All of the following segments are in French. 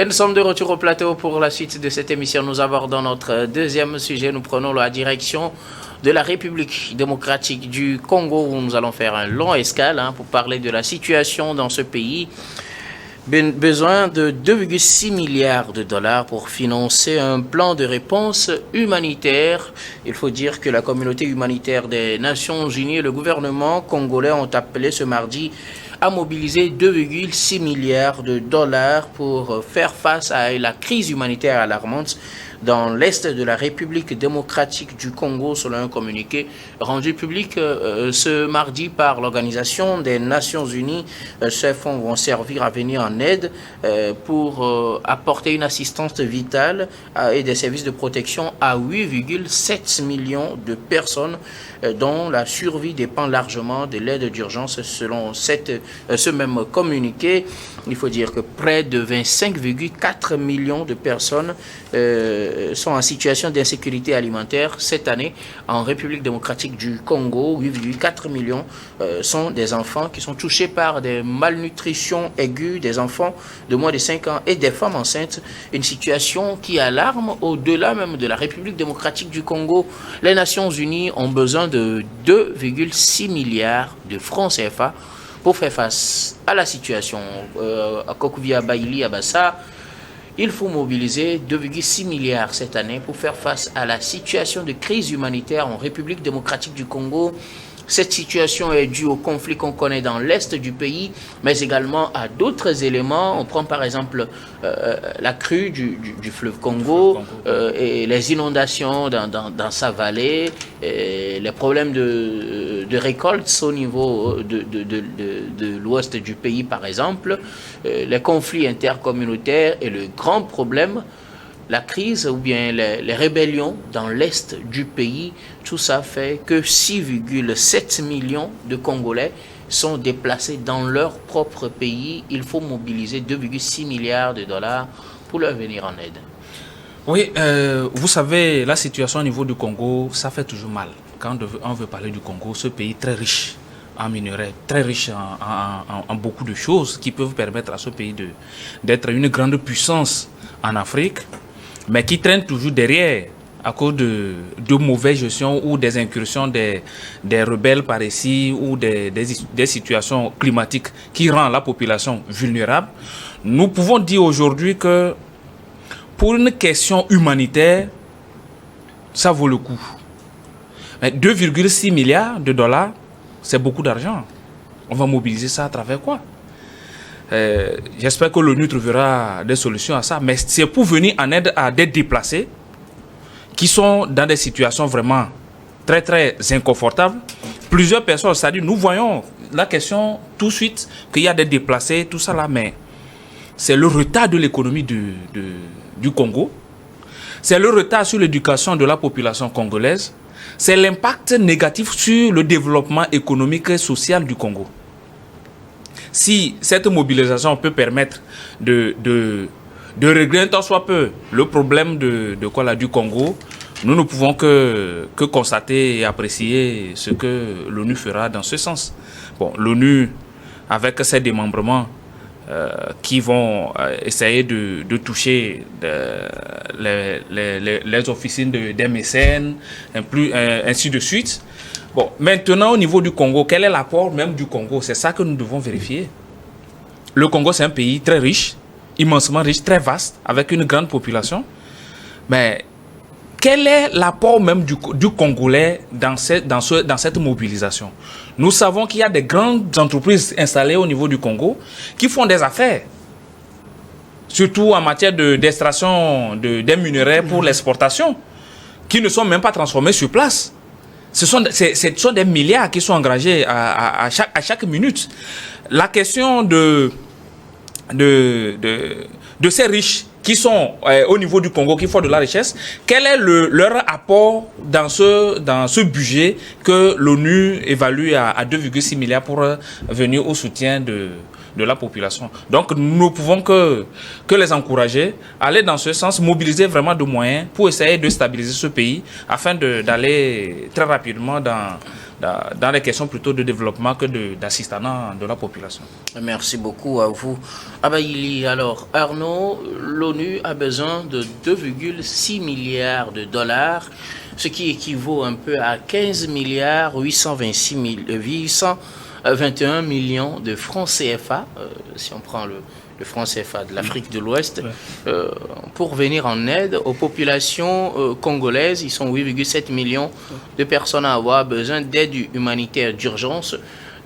Et nous sommes de retour au plateau pour la suite de cette émission. Nous abordons notre deuxième sujet. Nous prenons la direction de la République démocratique du Congo, où nous allons faire un long escale pour parler de la situation dans ce pays. Besoin de 2,6 milliards de dollars pour financer un plan de réponse humanitaire. Il faut dire que la communauté humanitaire des Nations Unies et le gouvernement congolais ont appelé ce mardi à mobiliser 2,6 milliards de dollars pour faire face à la crise humanitaire alarmante dans l'est de la République démocratique du Congo, selon un communiqué rendu public ce mardi par l'Organisation des Nations Unies. Ces fonds vont servir à venir en aide pour apporter une assistance vitale et des services de protection à 8,7 millions de personnes dont la survie dépend largement de l'aide d'urgence. Selon ce même communiqué, il faut dire que près de 25,4 millions de personnes sont en situation d'insécurité alimentaire cette année en République démocratique du Congo. 8,4 millions sont des enfants qui sont touchés par des malnutritions aiguës, des enfants de moins de 5 ans et des femmes enceintes. Une situation qui alarme au-delà même de la République démocratique du Congo. Les Nations Unies ont besoin de 2,6 milliards de francs CFA pour faire face à la situation. À Kokuvia, Baili, à Bassa, il faut mobiliser 2,6 milliards cette année pour faire face à la situation de crise humanitaire en République démocratique du Congo. Cette situation est due au conflit qu'on connaît dans l'est du pays, mais également à d'autres éléments. On prend par exemple la crue du fleuve Congo et les inondations dans sa vallée, et les problèmes de récolte au niveau de l'ouest du pays par exemple, les conflits intercommunautaires et le grand problème, la crise ou bien les rébellions dans l'est du pays. Tout ça fait que 6,7 millions de Congolais sont déplacés dans leur propre pays. Il faut mobiliser 2,6 milliards de dollars pour leur venir en aide. Oui, vous savez, la situation au niveau du Congo, ça fait toujours mal. Quand on veut parler du Congo, ce pays très riche en minerais, très riche en beaucoup de choses qui peuvent permettre à ce pays d'être une grande puissance en Afrique, mais qui traîne toujours derrière à cause de mauvaise gestion ou des incursions des rebelles par ici ou des situations climatiques qui rendent la population vulnérable. Nous pouvons dire aujourd'hui que pour une question humanitaire, ça vaut le coup. 2,6 milliards de dollars, c'est beaucoup d'argent. On va mobiliser ça à travers quoi? J'espère que l'ONU trouvera des solutions à ça, mais c'est pour venir en aide à des déplacés qui sont dans des situations vraiment très très inconfortables. Plusieurs personnes, c'est-à-dire nous voyons la question tout de suite qu'il y a des déplacés, tout ça là, mais c'est le retard de l'économie du Congo, c'est le retard sur l'éducation de la population congolaise, c'est l'impact négatif sur le développement économique et social du Congo. Si cette mobilisation peut permettre de régler un tant soit peu le problème du Congo, nous ne pouvons que constater et apprécier ce que l'ONU fera dans ce sens. Bon, l'ONU, avec ses démembrements qui vont essayer de toucher les officines des mécènes, ainsi de suite. Bon, maintenant, au niveau du Congo, quel est l'apport même du Congo? C'est ça que nous devons vérifier. Le Congo, c'est un pays très riche, immensement riche, très vaste, avec une grande population. Mais quel est l'apport même du Congolais dans cette mobilisation? Nous savons qu'il y a des grandes entreprises installées au niveau du Congo qui font des affaires, surtout en matière d'extraction des minerais pour l'exportation, qui ne sont même pas transformés sur place. Ce sont des milliards qui sont engagés à chaque minute. La question de ces riches qui sont au niveau du Congo, qui font de la richesse, quel est leur apport dans ce budget que l'ONU évalue à 2,6 milliards pour venir au soutien de la population? Donc nous ne pouvons que les encourager, aller dans ce sens, mobiliser vraiment de moyens pour essayer de stabiliser ce pays afin d'aller très rapidement dans les questions plutôt de développement que d'assistanat de la population. Merci beaucoup à vous. Abaïli, alors, Arnaud, l'ONU a besoin de 2,6 milliards de dollars, ce qui équivaut un peu à 15 milliards 821 millions de francs CFA, si on prend le franc CFA de l'Afrique de l'Ouest, pour venir en aide aux populations congolaises. Ils sont 8,7 millions de personnes à avoir besoin d'aide humanitaire d'urgence.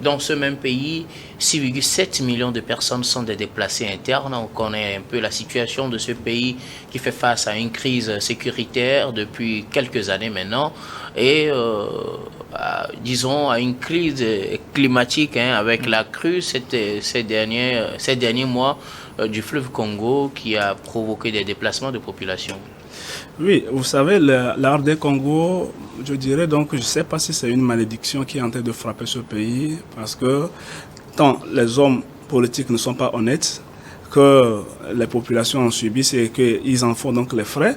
Dans ce même pays, 6,7 millions de personnes sont des déplacés internes. On connaît un peu la situation de ce pays qui fait face à une crise sécuritaire depuis quelques années maintenant et disons à une crise climatique avec la crue ces derniers mois du fleuve Congo qui a provoqué des déplacements de population. Oui, vous savez, la RD Congo, je dirais donc, je ne sais pas si c'est une malédiction qui est en train de frapper ce pays, parce que tant les hommes politiques ne sont pas honnêtes, que les populations en subissent et qu'ils en font donc les frais,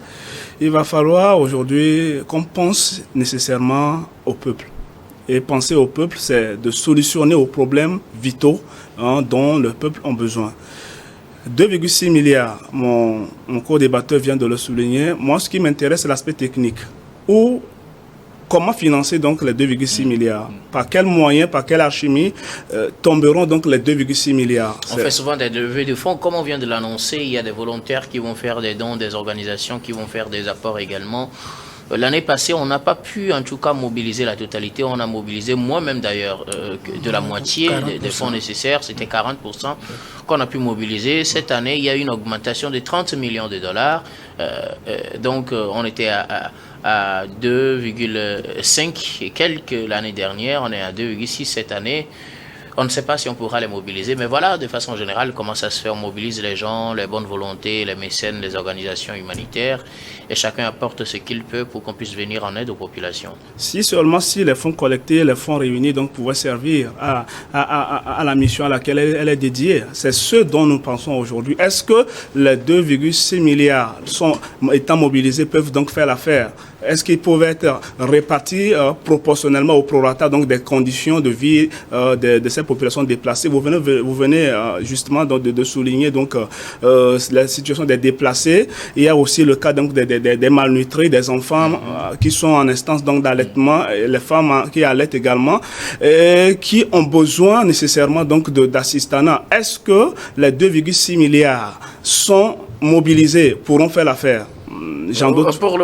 il va falloir aujourd'hui qu'on pense nécessairement au peuple. Et penser au peuple, c'est de solutionner aux problèmes vitaux dont le peuple a besoin. 2,6 milliards, mon co-débatteur vient de le souligner. Moi, ce qui m'intéresse, c'est l'aspect technique. Comment financer donc les 2,6 milliards? Par quels moyens, par quelle alchimie tomberont donc les 2,6 milliards? On fait souvent des levées de fonds. Comme on vient de l'annoncer, il y a des volontaires qui vont faire des dons, des organisations qui vont faire des apports également. L'année passée, on n'a pas pu en tout cas mobiliser la totalité. On a mobilisé moi-même d'ailleurs de la moitié des fonds nécessaires. C'était 40% qu'on a pu mobiliser. Cette année, il y a une augmentation de 30 millions de dollars. Donc on était à 2,5 et quelques l'année dernière. On est à 2,6 cette année. On ne sait pas si on pourra les mobiliser, mais voilà, de façon générale, comment ça se fait. On mobilise les gens, les bonnes volontés, les mécènes, les organisations humanitaires, et chacun apporte ce qu'il peut pour qu'on puisse venir en aide aux populations. Si les fonds collectés, les fonds réunis donc, pouvaient servir à la mission à laquelle elle est dédiée, c'est ce dont nous pensons aujourd'hui. Est-ce que les 2,6 milliards étant mobilisés peuvent donc faire l'affaire? Est-ce qu'ils peuvent être répartis proportionnellement au prorata donc des conditions de vie de ces populations déplacées? Vous venez justement de souligner donc la situation des déplacés. Il y a aussi le cas donc des malnutris, des enfants qui sont en instance donc d'allaitement, les femmes qui allaitent également, qui ont besoin nécessairement donc d'assistanat. Est-ce que les 2,6 milliards sont mobilisés, pourront faire l'affaire? J'en doute fort.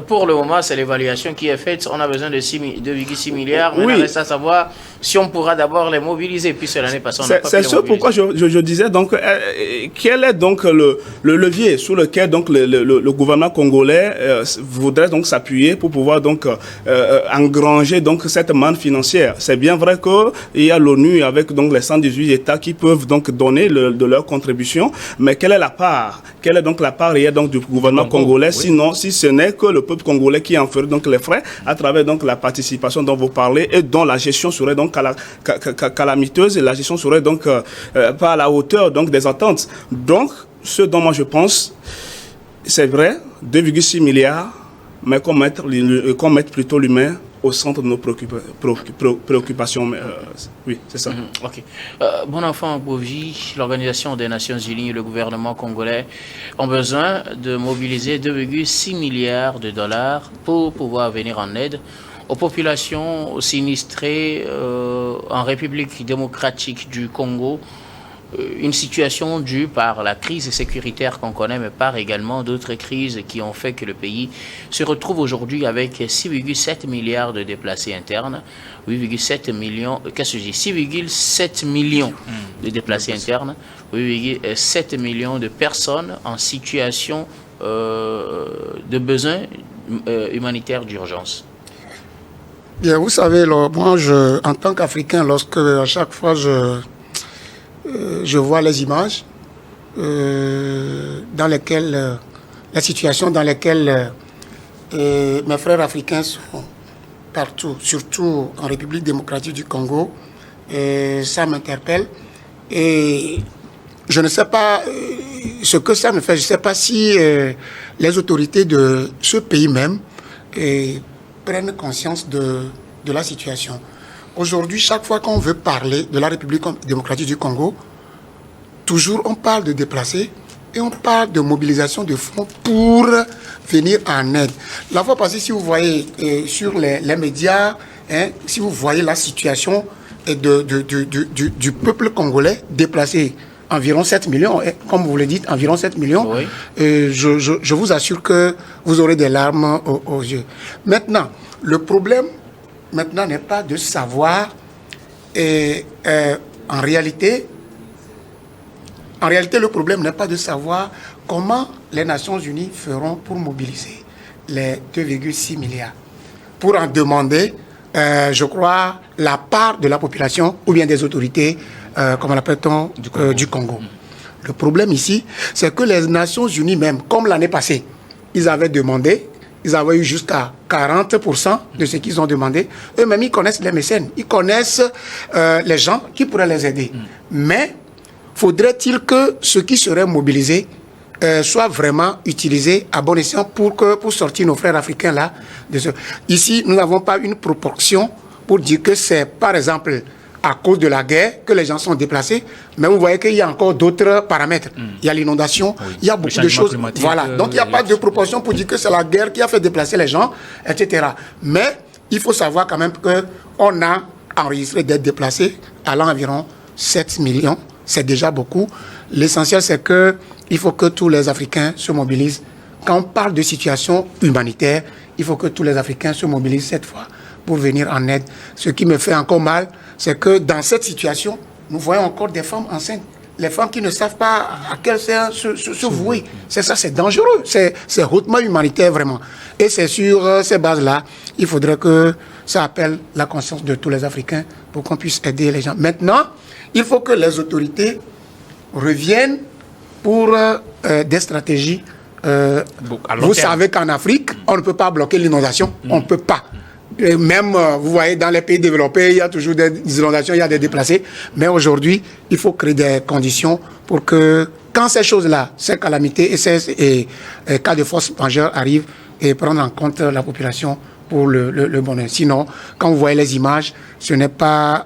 Pour le moment, c'est l'évaluation qui est faite. On a besoin de 2,6 milliards. Mais oui. Il reste à savoir si on pourra d'abord les mobiliser. Puisque l'année passée, on n'a pas pu les mobiliser. C'est ce pourquoi je disais donc, quel est donc le levier sur lequel donc le gouvernement congolais voudrait donc s'appuyer pour pouvoir donc engranger donc cette manne financière. C'est bien vrai qu'il y a l'ONU avec donc les 118 États qui peuvent donc donner de leur contribution, mais quelle est la part? Quelle est donc la part réelle donc du gouvernement congolais? Oui. Sinon, si ce n'est que le peuple congolais qui en ferait donc les frais à travers donc la participation dont vous parlez et dont la gestion serait donc calamiteuse et la gestion serait donc pas à la hauteur donc des attentes. Donc, ce dont moi je pense, c'est vrai, 2,6 milliards, mais qu'on mette plutôt l'humain au centre de nos préoccupations. Oui, c'est ça. Ok. Bon enfant Bovi, l'Organisation des Nations Unies et le gouvernement congolais ont besoin de mobiliser 2,6 milliards de dollars pour pouvoir venir en aide aux populations sinistrées en République démocratique du Congo. Une situation due par la crise sécuritaire qu'on connaît, mais par également d'autres crises qui ont fait que le pays se retrouve aujourd'hui avec 6,7 milliards de déplacés internes, 8,7 millions, qu'est-ce que je dis, 6,7 millions de déplacés internes, 8,7 millions de personnes en situation de besoin humanitaire d'urgence. Bien, vous savez, moi, en tant qu'Africain, lorsque à chaque fois je vois les images dans lesquelles, la situation dans laquelle mes frères africains sont partout, surtout en République démocratique du Congo, ça m'interpelle. Et je ne sais pas ce que ça me fait. Je ne sais pas si les autorités de ce pays même prennent conscience de de la situation. Aujourd'hui, chaque fois qu'on veut parler de la République démocratique du Congo, toujours on parle de déplacés et on parle de mobilisation de fonds pour venir en aide. La fois passée, si vous voyez sur les médias, si vous voyez la situation du peuple congolais déplacé, environ 7 millions, comme vous le dites, environ 7 millions, oui. Je vous assure que vous aurez des larmes aux yeux. Maintenant, le problème n'est pas de savoir, en réalité, le problème n'est pas de savoir comment les Nations Unies feront pour mobiliser les 2,6 milliards. Pour en demander, je crois, la part de la population ou bien des autorités, comment l'appelle-t-on, du Congo. Le problème ici, c'est que les Nations Unies même, comme l'année passée, ils avaient demandé, ils avaient eu jusqu'à 40% de ce qu'ils ont demandé. Eux-mêmes, ils connaissent les mécènes, ils connaissent les gens qui pourraient les aider. Mais faudrait-il que ce qui serait mobilisé soit vraiment utilisé à bon escient pour sortir nos frères africains là. Ici, nous n'avons pas une proportion pour dire que c'est, par exemple, à cause de la guerre que les gens sont déplacés, mais vous voyez qu'il y a encore d'autres paramètres. Il y a l'inondation, il y a beaucoup de choses. Voilà. Donc il n'y a pas de proportion pour dire que c'est la guerre qui a fait déplacer les gens, etc. Mais il faut savoir quand même qu'on a enregistré d'être déplacés allant environ 7 millions. C'est déjà beaucoup. L'essentiel, c'est qu'il faut que tous les Africains se mobilisent. Quand on parle de situation humanitaire, il faut que tous les Africains se mobilisent cette fois pour venir en aide. Ce qui me fait encore mal, c'est que dans cette situation, nous voyons encore des femmes enceintes. Les femmes qui ne savent pas à quel sein se vouer. C'est ça, c'est dangereux. C'est hautement humanitaire, vraiment. Et c'est sur ces bases-là, il faudrait que ça appelle la conscience de tous les Africains pour qu'on puisse aider les gens. Maintenant, il faut que les autorités reviennent pour des stratégies. Vous savez qu'en Afrique, on ne peut pas bloquer l'inondation. On ne peut pas. Et même, vous voyez, dans les pays développés, il y a toujours des inondations, il y a des déplacés. Mais aujourd'hui, il faut créer des conditions pour que, quand ces choses-là, ces calamités et ces cas de force majeure arrivent, et prendre en compte la population pour le bonheur. Sinon, quand vous voyez les images, ce n'est pas,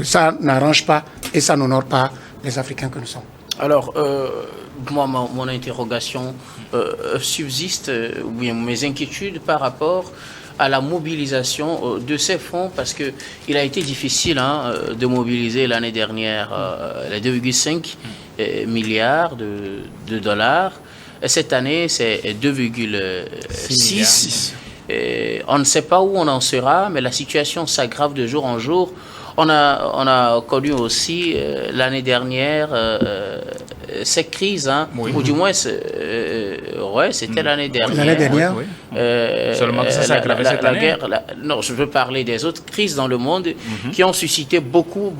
ça n'arrange pas et ça n'honore pas les Africains que nous sommes. Alors, moi, mon interrogation subsiste, ou bien mes inquiétudes par rapport à la mobilisation de ces fonds, parce qu'il a été difficile de mobiliser l'année dernière les 2,5 milliards de dollars. Et cette année, c'est 2,6. On ne sait pas où on en sera, mais la situation s'aggrave de jour en jour. On a connu aussi l'année dernière cette crise, ou du moins, c'était l'année dernière. L'année dernière, oui. Seulement que ça s'est aggravé cette année. Guerre, non, je veux parler des autres crises dans le monde qui ont suscité beaucoup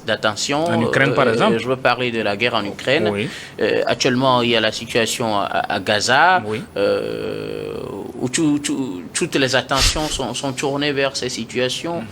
d'attention. En Ukraine, par exemple. Je veux parler de la guerre en Ukraine. Oui. Actuellement, il y a la situation à Gaza, oui. où toutes les attentions sont tournées vers ces situations.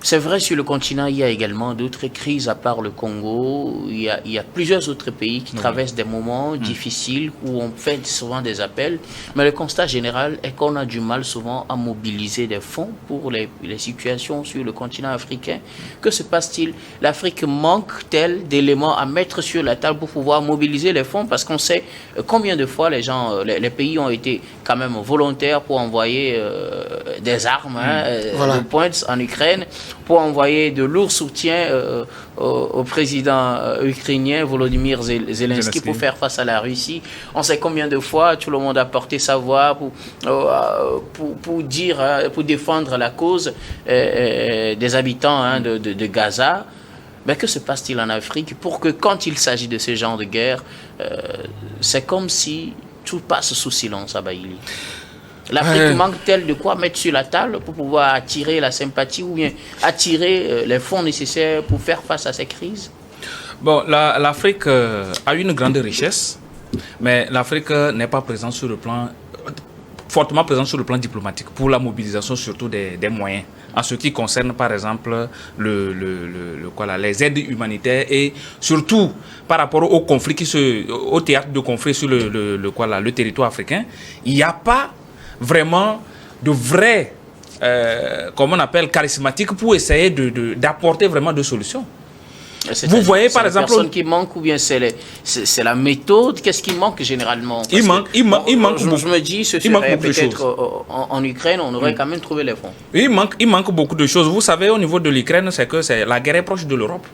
C'est vrai, sur le continent, il y a également d'autres crises à part le Congo. Il y a plusieurs autres pays qui traversent des moments difficiles où on fait souvent des appels. Mais le constat général est qu'on a du mal souvent à mobiliser des fonds pour les situations sur le continent africain. Que se passe-t-il? L'Afrique manque-t-elle d'éléments à mettre sur la table pour pouvoir mobiliser les fonds? Parce qu'on sait combien de fois les pays ont été quand même volontaires pour envoyer des armes de pointe en Ukraine, pour envoyer de lourds soutiens au président ukrainien Volodymyr Zelensky pour faire face à la Russie. On sait combien de fois tout le monde a porté sa voix pour défendre la cause des habitants de Gaza. Mais que se passe-t-il en Afrique pour que quand il s'agit de ce genre de guerre, c'est comme si tout passe sous silence à Baïli? L'Afrique manque-t-elle de quoi mettre sur la table pour pouvoir attirer la sympathie ou bien attirer les fonds nécessaires pour faire face à ces crises? Bon, l'Afrique a une grande richesse, mais l'Afrique n'est pas présente sur le plan, fortement présente sur le plan diplomatique pour la mobilisation surtout des moyens. En ce qui concerne par exemple les aides humanitaires et surtout par rapport au conflit au théâtre de conflit sur le territoire africain, il n'y a pas vraiment de vraie comment on appelle, charismatiques pour essayer d'apporter vraiment des solutions. Vous voyez par exemple... C'est la personne qui manque ou bien c'est la méthode? Qu'est-ce qui manque généralement? Il manque je me dis, ce serait peut-être en Ukraine, on aurait quand même trouvé les fonds. Il manque beaucoup de choses. Vous savez, au niveau de l'Ukraine, c'est que la guerre est proche de l'Europe.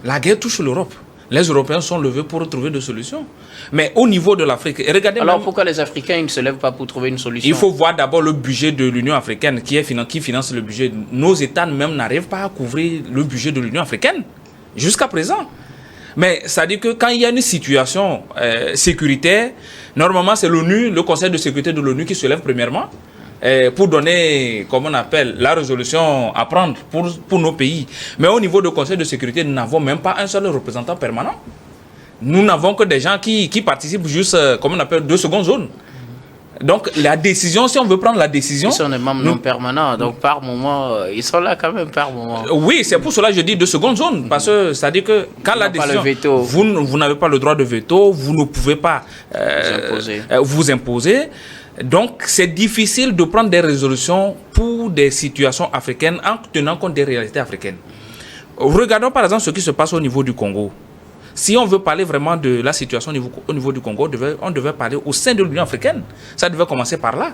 La guerre touche l'Europe. Les Européens sont levés pour trouver des solutions. Mais au niveau de l'Afrique, regardez... Alors pourquoi les Africains ne se lèvent pas pour trouver une solution? Il faut voir d'abord le budget de l'Union africaine qui finance le budget. Nos États même n'arrivent pas à couvrir le budget de l'Union africaine. Jusqu'à présent. Mais ça dit que quand il y a une situation sécuritaire, normalement c'est l'ONU, le Conseil de sécurité de l'ONU qui se lève premièrement pour donner, comme on appelle, la résolution à prendre pour nos pays. Mais au niveau du Conseil de sécurité, nous n'avons même pas un seul représentant permanent. Nous n'avons que des gens qui participent juste, comme on appelle, de seconde zone. Donc, la décision, si on veut prendre la décision... Ils sont des membres non permanents, donc par moment, ils sont là quand même par moment. Oui, c'est pour cela que je dis de seconde zone, parce que ça dit que quand la décision... Vous n'avez pas le droit de veto, vous ne pouvez pas vous imposer. Donc, c'est difficile de prendre des résolutions pour des situations africaines en tenant compte des réalités africaines. Regardons par exemple ce qui se passe au niveau du Congo. Si on veut parler vraiment de la situation au niveau du Congo, on devait parler au sein de l'Union africaine. Ça devait commencer par là.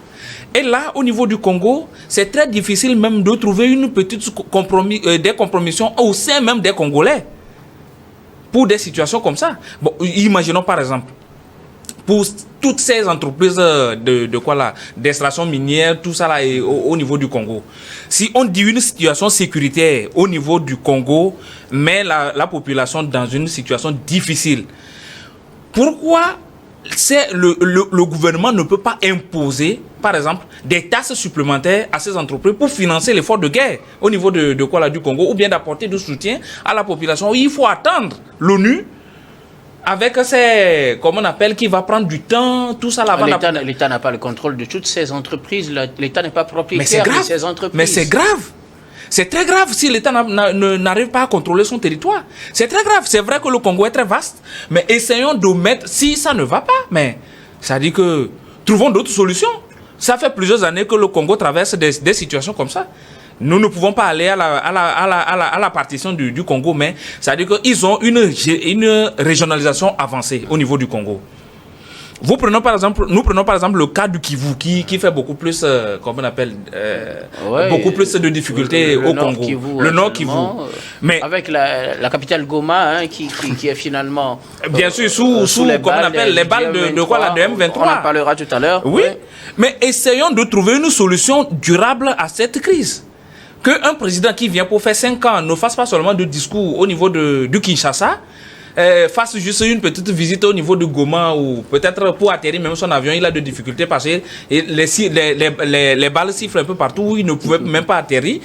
Et là, au niveau du Congo, c'est très difficile même de trouver une petite des compromissions au sein même des Congolais pour des situations comme ça. Bon, imaginons par exemple, pour toutes ces entreprises d'extraction minière, tout ça là au niveau du Congo. Si on dit une situation sécuritaire au niveau du Congo, met la population dans une situation difficile, pourquoi le gouvernement ne peut pas imposer, par exemple, des taxes supplémentaires à ces entreprises pour financer l'effort de guerre au niveau du Congo, ou bien d'apporter du soutien à la population? Il faut attendre l'ONU avec comment on appelle, qui va prendre du temps, tout ça là. L'État n'a pas le contrôle de toutes ces entreprises. L'État n'est pas propriétaire de ces entreprises. Mais c'est grave. C'est très grave si l'État n'arrive pas à contrôler son territoire. C'est très grave. C'est vrai que le Congo est très vaste, mais essayons de mettre, si ça ne va pas, mais ça dit que trouvons d'autres solutions. Ça fait plusieurs années que le Congo traverse des situations comme ça. Nous ne pouvons pas aller à la partition du Congo, mais ça veut dire qu'ils ont une régionalisation avancée au niveau du Congo. Nous prenons par exemple le cas du Kivu qui fait beaucoup plus, comment on appelle, beaucoup plus de difficultés au Congo. Le Nord Kivu. Mais avec la capitale Goma qui est finalement... Bien sûr, sous les balles, on appelle, les balles de M23. On en parlera tout à l'heure. Oui, mais essayons de trouver une solution durable à cette crise. Qu'un président qui vient pour faire 5 ans ne fasse pas seulement de discours au niveau du Kinshasa, fasse juste une petite visite au niveau de Goma, ou peut-être pour atterrir même son avion, il a des difficultés parce que les balles sifflent un peu partout, il ne pouvait même pas atterrir.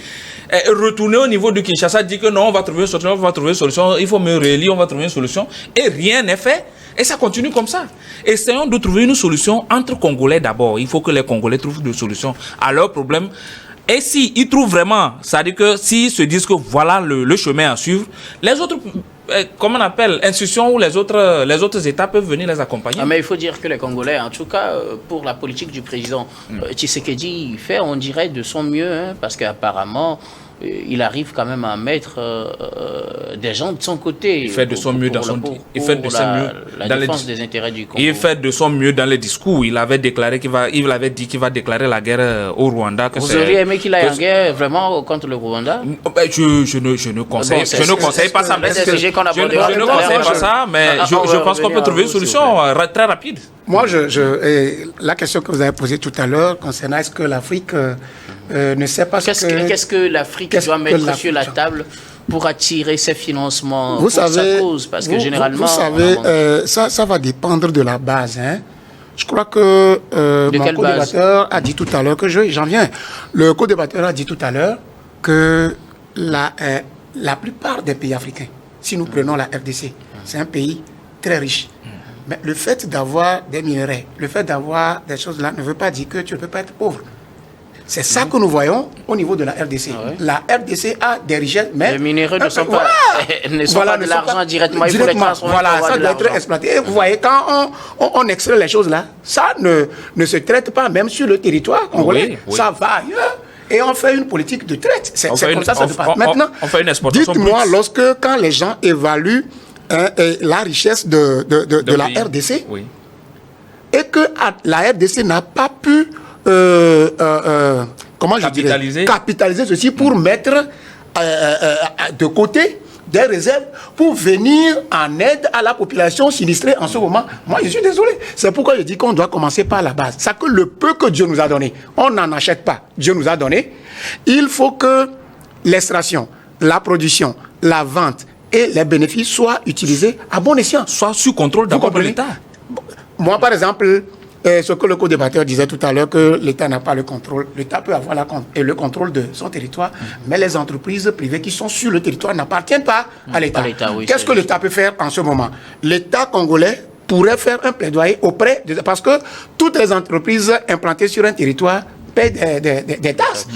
Retourner au niveau du Kinshasa, dire que non, on va trouver une solution, il faut me réélire, on va trouver une solution, et rien n'est fait. Et ça continue comme ça. Essayons de trouver une solution entre Congolais d'abord. Il faut que les Congolais trouvent des solutions à leurs problèmes. Et s'ils trouvent vraiment, c'est-à-dire que s'ils se disent que voilà le chemin à suivre, les autres, comment on appelle, institutions ou les autres États peuvent venir les accompagner. Mais il faut dire que les Congolais, en tout cas, pour la politique du président Tshisekedi, fait, on dirait, de son mieux, parce qu'apparemment, il arrive quand même à mettre des gens de son côté. Il fait de son mieux dans la défense des intérêts du Congo. Il fait de son mieux dans les discours. Il avait déclaré qu'il va déclarer la guerre au Rwanda. Vous auriez aimé qu'il aille en guerre vraiment contre le Rwanda? Je ne conseille pas ça. Je ne conseille pas ça, mais je pense qu'on peut trouver une solution très rapide. Moi, la question que vous avez posée tout à l'heure concernant est-ce que l'Afrique ne sait pas qu'est-ce que l'Afrique doit mettre sur la table pour attirer ses financements pour sa cause, parce que généralement... Vous savez, ça va dépendre de la base. Hein. Je crois que mon co-débatteur a dit tout à l'heure, j'en viens. Le co-débatteur a dit tout à l'heure que la plupart des pays africains, si nous prenons la RDC, c'est un pays très riche. Mais le fait d'avoir des minerais, le fait d'avoir des choses là, ne veut pas dire que tu ne peux pas être pauvre. C'est ça que nous voyons au niveau de la RDC. La RDC a des richesses, mais... Les minéraux ne sont pas de l'argent directement. Il faut les transformer. Voilà, ça doit être exploité. Et vous voyez, quand on extrait les choses là, ça ne se traite pas même sur le territoire congolais. Ça va ailleurs. et on fait une politique de traite. C'est comme ça se passe. Maintenant, on fait une exportation. Dites-moi, quand les gens évaluent la richesse de la RDC, oui, et que la RDC n'a pas pu capitaliser ceci pour mettre de côté des réserves pour venir en aide à la population sinistrée en ce moment. Moi, je suis désolé. C'est pourquoi je dis qu'on doit commencer par la base. C'est que le peu que Dieu nous a donné, on n'en achète pas. Dieu nous a donné. Il faut que l'extraction, la production, la vente et les bénéfices soient utilisés à bon escient. Soit sous contrôle d'abord de l'État. Moi, par exemple, ce que le co-débatteur disait tout à l'heure, que l'État n'a pas le contrôle. L'État peut avoir le contrôle de son territoire, mais les entreprises privées qui sont sur le territoire n'appartiennent pas à l'État. Oui, qu'est-ce que l'État peut faire en ce moment? L'État congolais pourrait faire un plaidoyer auprès de... Parce que toutes les entreprises implantées sur un territoire paient des taxes.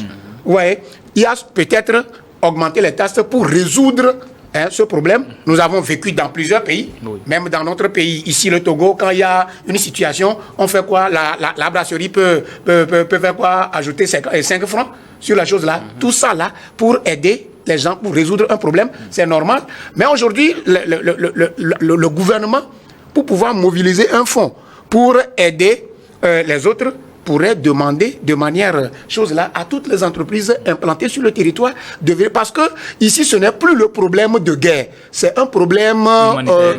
Ouais. Il y a peut-être augmenter les taxes pour résoudre ce problème. Nous avons vécu dans plusieurs pays, même dans notre pays, ici le Togo, quand il y a une situation, on fait quoi? La brasserie peut faire quoi? Ajouter 5 francs sur la chose là. Tout ça là pour aider les gens, pour résoudre un problème, c'est normal. Mais aujourd'hui, le gouvernement, pour pouvoir mobiliser un fonds pour aider les autres, pourrait demander de manière chose-là à toutes les entreprises implantées sur le territoire, parce que ici ce n'est plus le problème de guerre, c'est un problème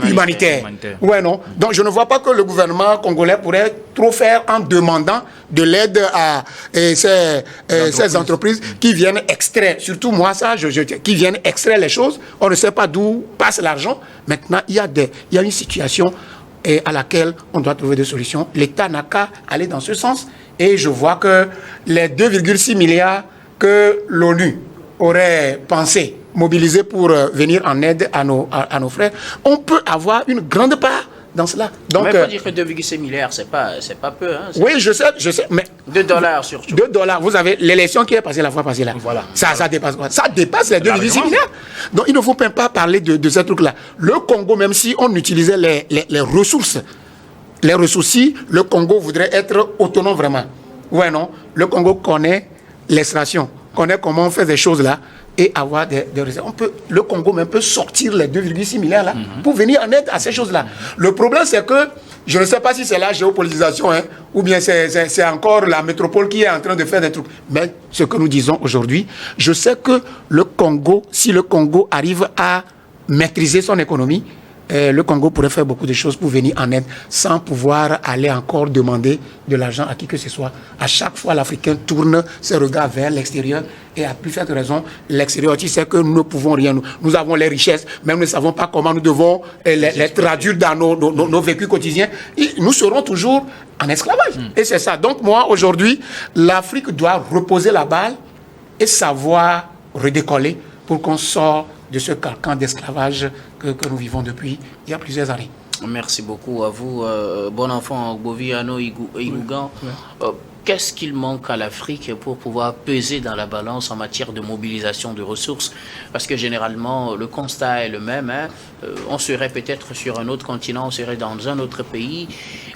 humanitaire. Ouais, non. Donc je ne vois pas que le gouvernement congolais pourrait trop faire en demandant de l'aide à ces entreprises qui viennent extraire, surtout moi ça, qui viennent extraire les choses. On ne sait pas d'où passe l'argent. Maintenant il y a une situation et à laquelle on doit trouver des solutions. L'État n'a qu'à aller dans ce sens. Et je vois que les 2,6 milliards que l'ONU aurait pensé mobiliser pour venir en aide à nos frères, on peut avoir une grande part dans cela. Donc, mais il faut dire que 2,6 milliards, c'est pas peu. Hein, oui, je sais, mais... $2 surtout. $2, vous avez l'élection qui est passée la fois passée là. Voilà. Ça dépasse quoi? Ça dépasse les 2,6 milliards. Donc il ne faut même pas parler de ce truc-là. Le Congo, même si on utilisait les ressources, le Congo voudrait être autonome vraiment. Ouais, non. Le Congo connaît l'extraction, connaît comment on fait des choses là et avoir des réserves. Le Congo même peut sortir les 2,6 milliards là pour venir en aide à ces choses-là. Le problème, c'est que je ne sais pas si c'est la géopolitisation ou bien c'est encore la métropole qui est en train de faire des trucs. Mais ce que nous disons aujourd'hui, je sais que le Congo, si le Congo arrive à maîtriser son économie, le Congo pourrait faire beaucoup de choses pour venir en aide sans pouvoir aller encore demander de l'argent à qui que ce soit. À chaque fois, l'Africain tourne ses regards vers l'extérieur et à plus forte raison, l'extérieur aussi sait que nous ne pouvons rien. Nous avons les richesses, même nous ne savons pas comment nous devons les traduire dans nos vécus quotidiens. Et nous serons toujours en esclavage. Et c'est ça. Donc moi, aujourd'hui, l'Afrique doit reposer la balle et savoir redécoller pour qu'on sorte de ce carcan d'esclavage que nous vivons depuis il y a plusieurs années. Merci beaucoup à vous, bon enfant Boviano Igougan. Qu'est-ce qu'il manque à l'Afrique pour pouvoir peser dans la balance en matière de mobilisation de ressources? Parce que généralement, le constat est le même. On serait peut-être sur un autre continent, on serait dans un autre pays,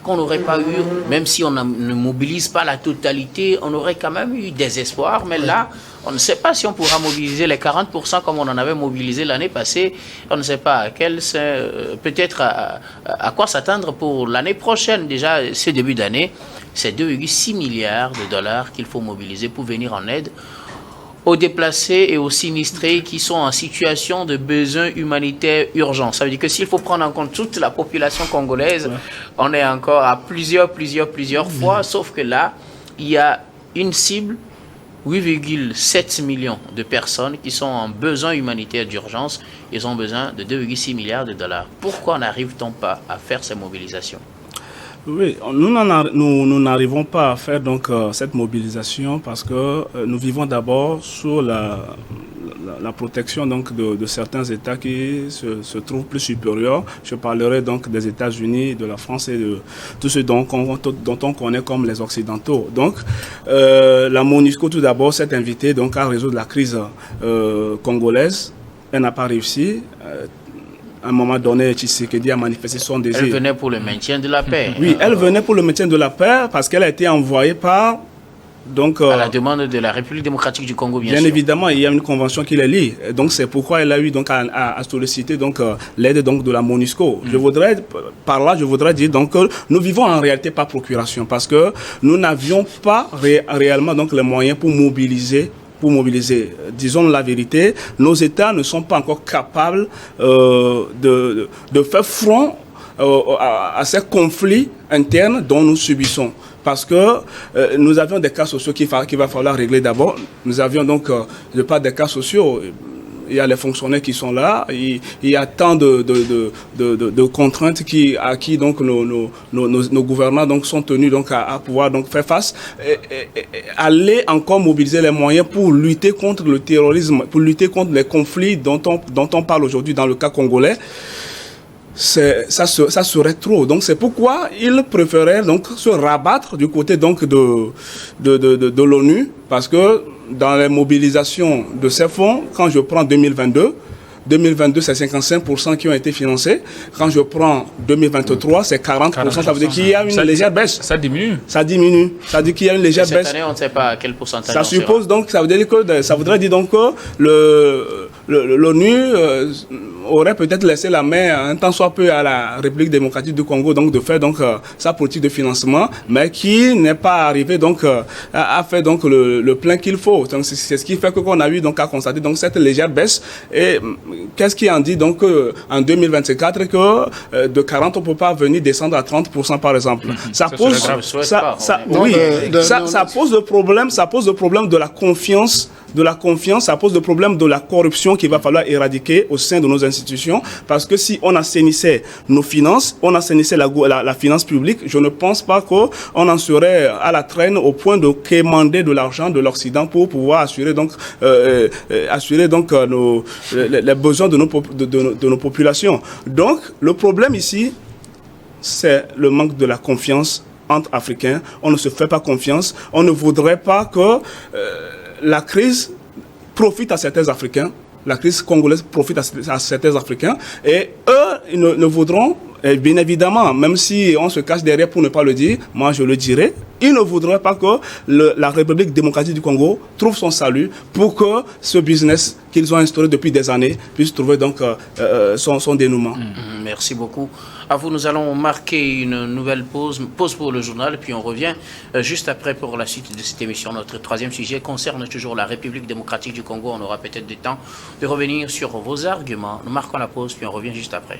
qu'on n'aurait pas eu, même si on ne mobilise pas la totalité, on aurait quand même eu des espoirs. Mais là, on ne sait pas si on pourra mobiliser les 40% comme on en avait mobilisé l'année passée. On ne sait pas peut-être à quoi s'attendre pour l'année prochaine. Déjà, ce début d'année, c'est 2,6 milliards de dollars qu'il faut mobiliser pour venir en aide aux déplacés et aux sinistrés qui sont en situation de besoin humanitaire urgent. Ça veut dire que s'il faut prendre en compte toute la population congolaise, on est encore à plusieurs fois, sauf que là, il y a une cible, 8,7 millions de personnes qui sont en besoin humanitaire d'urgence. Ils ont besoin de 2,6 milliards de dollars. Pourquoi n'arrive-t-on pas à faire ces mobilisations? Oui, nous n'arrivons pas à faire donc cette mobilisation parce que nous vivons d'abord sous la protection donc de certains États qui se trouvent plus supérieurs. Je parlerai donc des États-Unis, de la France et de tout ce dont on connaît comme les Occidentaux. Donc, la MONUSCO tout d'abord s'est invitée donc à résoudre la crise congolaise. Elle n'a pas réussi. À un moment donné, Tshisekedi a manifesté son désir. Elle venait pour le maintien de la paix. Oui, elle venait pour le maintien de la paix parce qu'elle a été envoyée par Donc, à la demande de la République démocratique du Congo, bien sûr. Bien évidemment, il y a une convention qui les lie. Donc, c'est pourquoi elle a eu donc à solliciter donc l'aide donc de la MONUSCO. Je voudrais dire donc que nous vivons en réalité par procuration parce que nous n'avions pas réellement donc les moyens pour mobiliser. Disons la vérité, nos États ne sont pas encore capables de faire front à ces conflits internes dont nous subissons. Parce que nous avions des cas sociaux qu'il va falloir régler d'abord. Nous avions donc, je parle des cas sociaux, il y a les fonctionnaires qui sont là, il y a tant de contraintes à qui donc nos gouvernants donc sont tenus donc à pouvoir donc faire face, et aller encore mobiliser les moyens pour lutter contre le terrorisme, pour lutter contre les conflits dont on parle aujourd'hui dans le cas congolais. Ça serait trop. Donc c'est pourquoi ils préféraient donc se rabattre du côté donc de l'ONU, parce que dans les mobilisations de ces fonds, quand je prends 2022, c'est 55% qui ont été financés. Quand je prends 2023, c'est 40%. Ça veut dire qu'il y a une légère baisse. Ça diminue. Ça diminue. Ça veut dire qu'il y a une légère baisse. Cette année, on ne sait pas à quel pourcentage. Ça suppose donc, ça voudrait dire donc que l'ONU aurait peut-être laissé la main un tant soit peu à la République démocratique du Congo donc de faire donc sa politique de financement, mais qui n'est pas arrivé donc à faire donc le plein qu'il faut. Donc c'est ce qui fait qu'on a eu donc à constater donc cette légère baisse. Et qu'est-ce qui en dit donc en 2024 que de 40 on peut pas venir descendre à 30% par exemple. Ça pose le problème, ça pose le problème de la confiance, ça pose le problème de la corruption qu'il va falloir éradiquer au sein de nos institutions, parce que si on assainissait nos finances, on assainissait la finance publique, je ne pense pas qu'on en serait à la traîne au point de quémander de l'argent de l'Occident pour pouvoir assurer donc les besoins de nos populations. Donc le problème ici, c'est le manque de la confiance entre Africains. On ne se fait pas confiance. On ne voudrait pas que la crise profite à certains Africains. La crise congolaise profite à certains Africains. Et eux, ils ne voudront, et bien évidemment, même si on se cache derrière pour ne pas le dire, moi je le dirais, ils ne voudraient pas que la République démocratique du Congo trouve son salut pour que ce business qu'ils ont instauré depuis des années puisse trouver donc son dénouement. Merci beaucoup. À vous, nous allons marquer une nouvelle pause pour le journal, puis on revient juste après pour la suite de cette émission. Notre troisième sujet concerne toujours la République démocratique du Congo. On aura peut-être du temps de revenir sur vos arguments. Nous marquons la pause, puis on revient juste après.